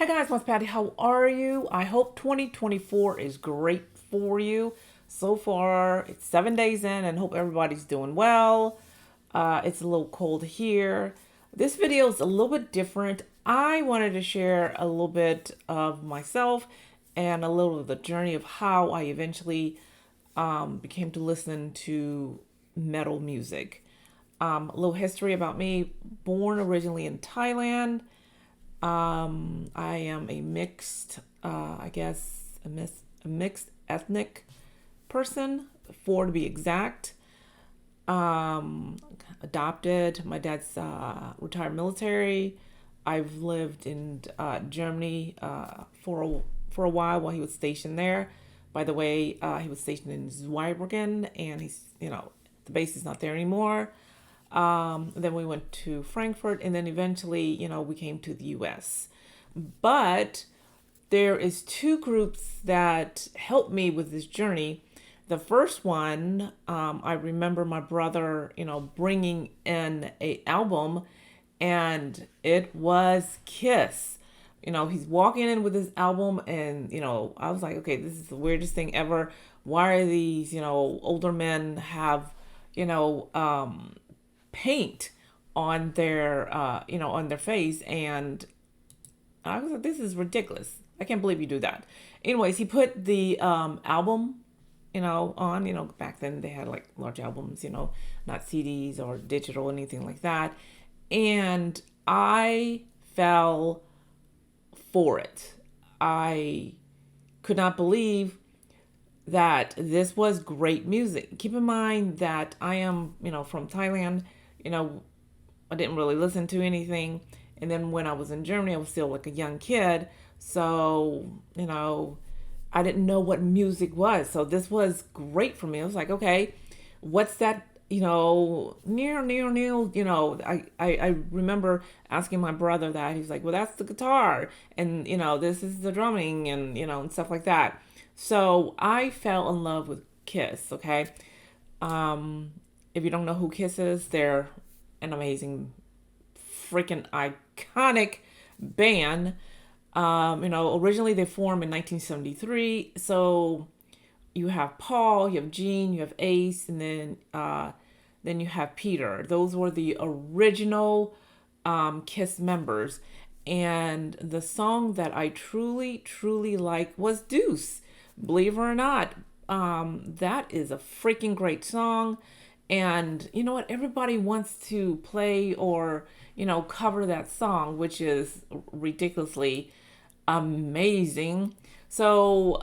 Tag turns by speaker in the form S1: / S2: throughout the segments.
S1: guys, Miss Patty, how are you? I hope 2024 is great for you. So far, it's 7 days in and hope everybody's doing well. It's a little cold here. This video is a little bit different. I wanted to share a little bit of myself and a little of the journey of how I eventually became to listen to metal music. A little history about me. Born originally in Thailand. I am a mixed, I guess, a mixed ethnic person, four to be exact. Adopted. My dad's retired military. I've lived in Germany for a while he was stationed there. By the way, he was stationed in Zweibrücken, and the base is not there anymore. Then we went to Frankfurt, and then eventually, we came to the U.S. But there is two groups that helped me with this journey. The first one, I remember my brother, bringing in a album, and it was Kiss. He's walking in with his album, and I was like, okay, this is the weirdest thing ever. Why are these, older men have, paint on their on their face, and I was like, this is ridiculous. I can't believe you do that. Anyways, he put the album on. Back then they had like large albums, not CDs or digital, anything like that, and I fell for it. I could not believe that this was great music. Keep in mind that I am, from Thailand. I didn't really listen to anything. And then when I was in Germany, I was still like a young kid. So, I didn't know what music was. So this was great for me. I was like, okay, what's that, near. I remember asking my brother that. He's like, well, that's the guitar. And, this is the drumming and, and stuff like that. So I fell in love with Kiss, okay? If you don't know who Kiss is, they're an amazing, freaking iconic band. Originally they formed in 1973. So you have Paul, you have Gene, you have Ace, and then you have Peter. Those were the original Kiss members. And the song that I truly, truly liked was Deuce. Believe it or not, that is a freaking great song. And you know what? Everybody wants to play or, cover that song, which is ridiculously amazing. So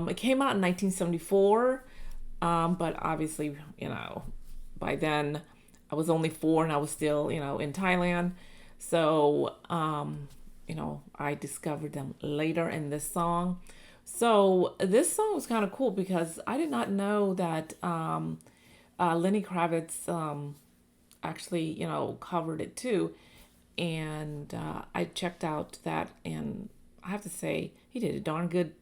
S1: it came out in 1974. But obviously, by then I was only 4 and I was still, in Thailand. So, I discovered them later in this song. So this song was kind of cool because I did not know that Lenny Kravitz actually, covered it too. And I checked out that, and I have to say he did a darn good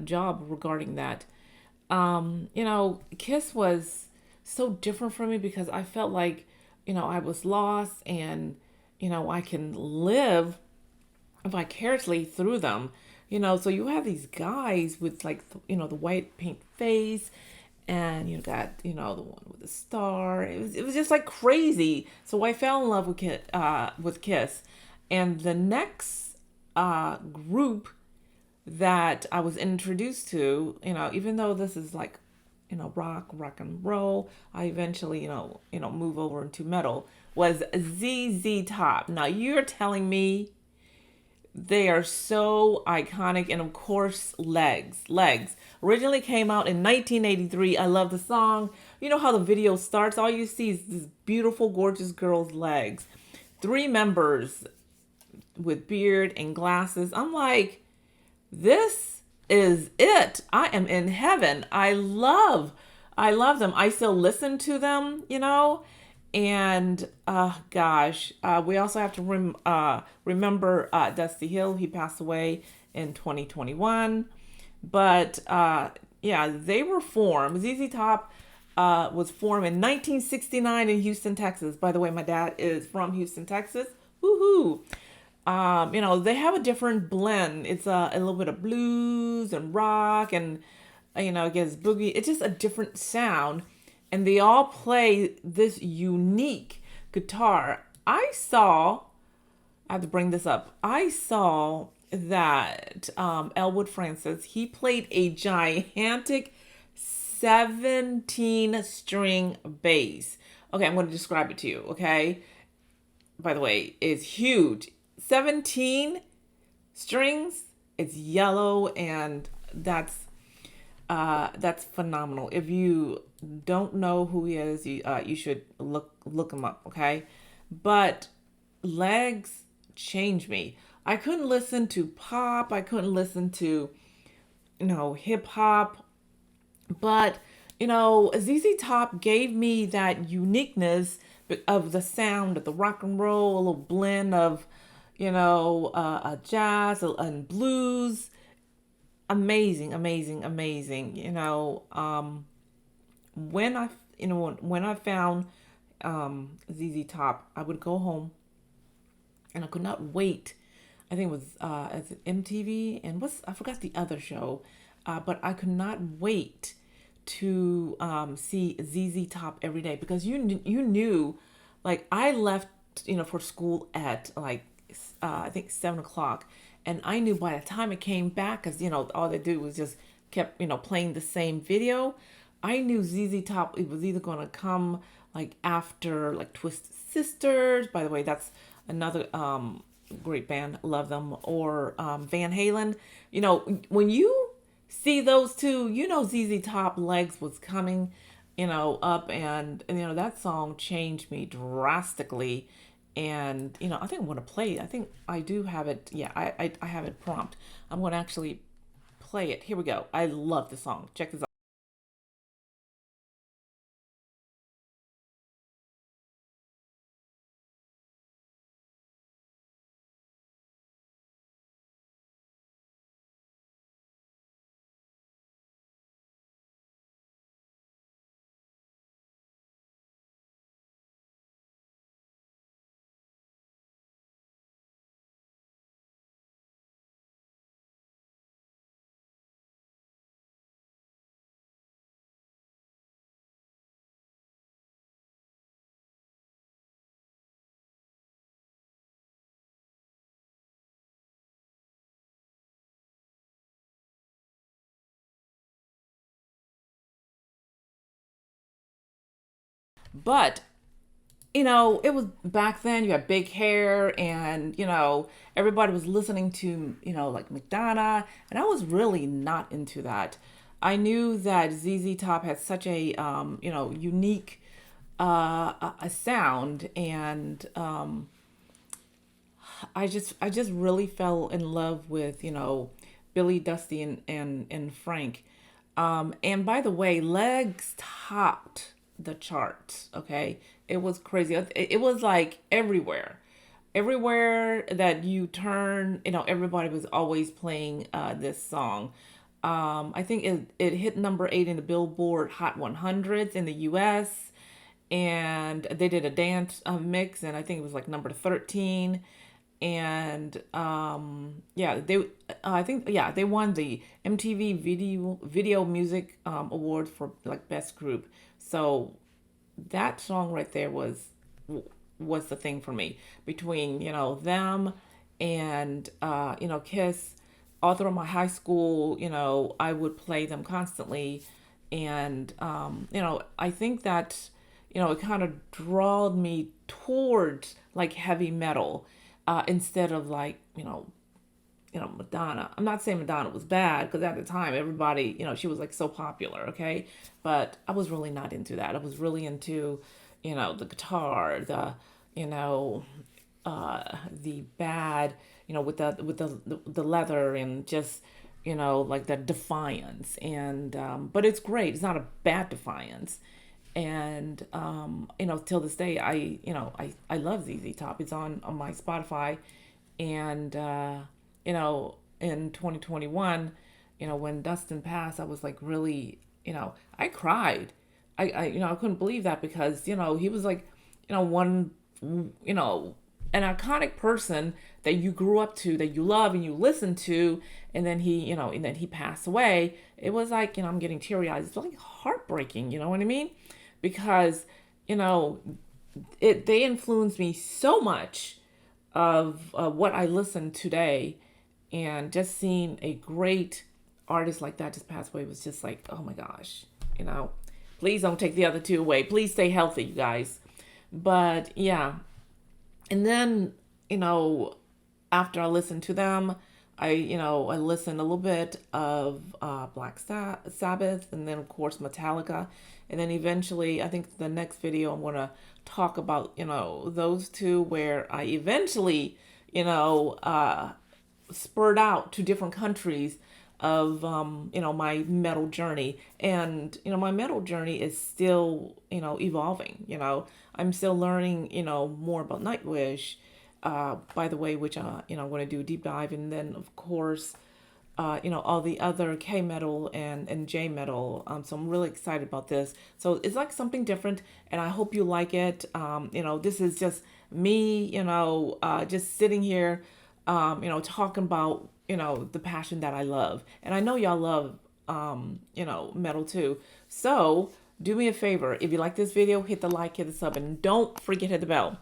S1: job regarding that. Kiss was so different for me because I felt like, I was lost, and, I can live vicariously through them. So you have these guys with like, the white paint face, and you got, the one with the star. It was just like crazy. So I fell in love with Kiss. And the next group that I was introduced to, even though this is like, rock and roll, I eventually, move over into metal, was ZZ Top. Now you're telling me they are so iconic, and of course, Legs. Originally came out in 1983. I love the song. You know how the video starts? All you see is this beautiful, gorgeous girl's legs. 3 members with beard and glasses. I'm like, this is it. I am in heaven. I love them. I still listen to them, And gosh, we also have to remember Dusty Hill. He passed away in 2021. But yeah, they were formed. ZZ Top was formed in 1969 in Houston, Texas. By the way, my dad is from Houston, Texas. Woohoo! They have a different blend. It's a little bit of blues and rock and it gets boogie. It's just a different sound. And they all play this unique guitar. I have to bring this up. I saw that Elwood Francis, he played a gigantic 17 string bass. Okay, I'm going to describe it to you, okay? By the way, it's huge. 17 strings, it's yellow, and that's phenomenal. If you don't know who he is, you should look him up, okay? But legs changed me. I couldn't listen to pop. I couldn't listen to hip hop. But ZZ Top gave me that uniqueness of the sound of the rock and roll, a little blend of jazz and blues. Amazing, amazing, amazing. When I found ZZ Top, I would go home and I could not wait. I think it was as MTV and I forgot the other show, but I could not wait to see ZZ Top every day because you knew, like I left for school at like I think 7 o'clock, and I knew by the time it came back because all they do was just kept playing the same video. I knew ZZ Top, it was either going to come like after like Twisted Sisters. By the way, that's another great band, love them. Or Van Halen. When you see those two, ZZ Top legs was coming, up, and that song changed me drastically. And I think I'm going to play it. I think I do have it. Yeah, I have it prompt. I'm going to actually play it. Here we go. I love the song. Check this out. But it was back then. You had big hair, and everybody was listening to like Madonna, and I was really not into that. I knew that ZZ Top had such a unique a sound, and I just really fell in love with Billy, Dusty, and Frank. And by the way, Legs topped the charts. Okay, it was crazy. It was like everywhere, everywhere that you turn. Everybody was always playing this song. I think it hit number 8 in the Billboard Hot 100s in the U.S. And they did a dance mix, and I think it was like number 13. And yeah, I think, yeah, they won the MTV Video Music Award for like best group. So that song right there was the thing for me between them and Kiss. All through my high school, I would play them constantly. And I think that it kind of drawed me towards like heavy metal, instead of like Madonna. I'm not saying Madonna was bad because at the time everybody, she was like so popular, okay? But I was really not into that. I was really into, the guitar, you know, the bad, with the leather, and just, like the defiance. And but it's great. It's not a bad defiance. And till this day, I love ZZ Top. It's on my Spotify. And in 2021, when Dustin passed, I was like really, I cried. I couldn't believe that because he was like, one, you know an iconic person that you grew up to, that you love and you listen to, and then he passed away. It was like, I'm getting teary eyed. It's like heartbreaking, you know what I mean? Because, you know, they influenced me so much of what I listen today, and just seeing a great artist like that just pass away was just like, oh my gosh, you know. Please don't take the other two away. Please stay healthy, you guys. But yeah, and then, you know, after I listened to them, I listened a little bit of Sabbath, and then of course Metallica, and then eventually I think the next video I'm gonna talk about, those two, where I eventually, you know uh, spurred out to different countries of my metal journey. And my metal journey is still evolving. I'm still learning more about Nightwish, by the way, which I'm going to do a deep dive. And then of course all the other K metal and J metal. So I'm really excited about this. So it's like something different, and I hope you like it. This is just me, just sitting here, talking about the passion that I love, and I know y'all love metal too. So do me a favor, if you like this video, hit the like, hit the sub, and don't forget to hit the bell.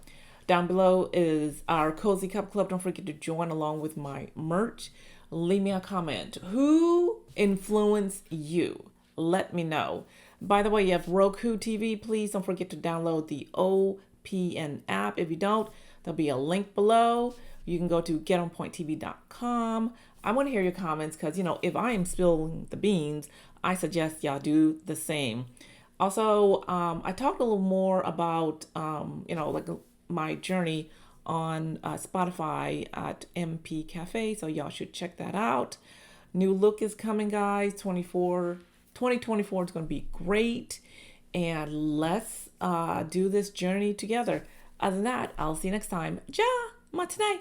S1: Down below is our Cozy Cup Club. Don't forget to join along with my merch. Leave me a comment. Who influenced you? Let me know. By the way, you have Roku TV. Please don't forget to download the OPN app. If you don't, there'll be a link below. You can go to getonpointtv.com. I want to hear your comments because, if I am spilling the beans, I suggest y'all do the same. Also, I talked a little more about, like my journey on Spotify at MP Cafe, so y'all should check that out. New look is coming, guys. 2024 is going to be great, and let's do this journey together. Other than that, I'll see you next time. Ja, matane.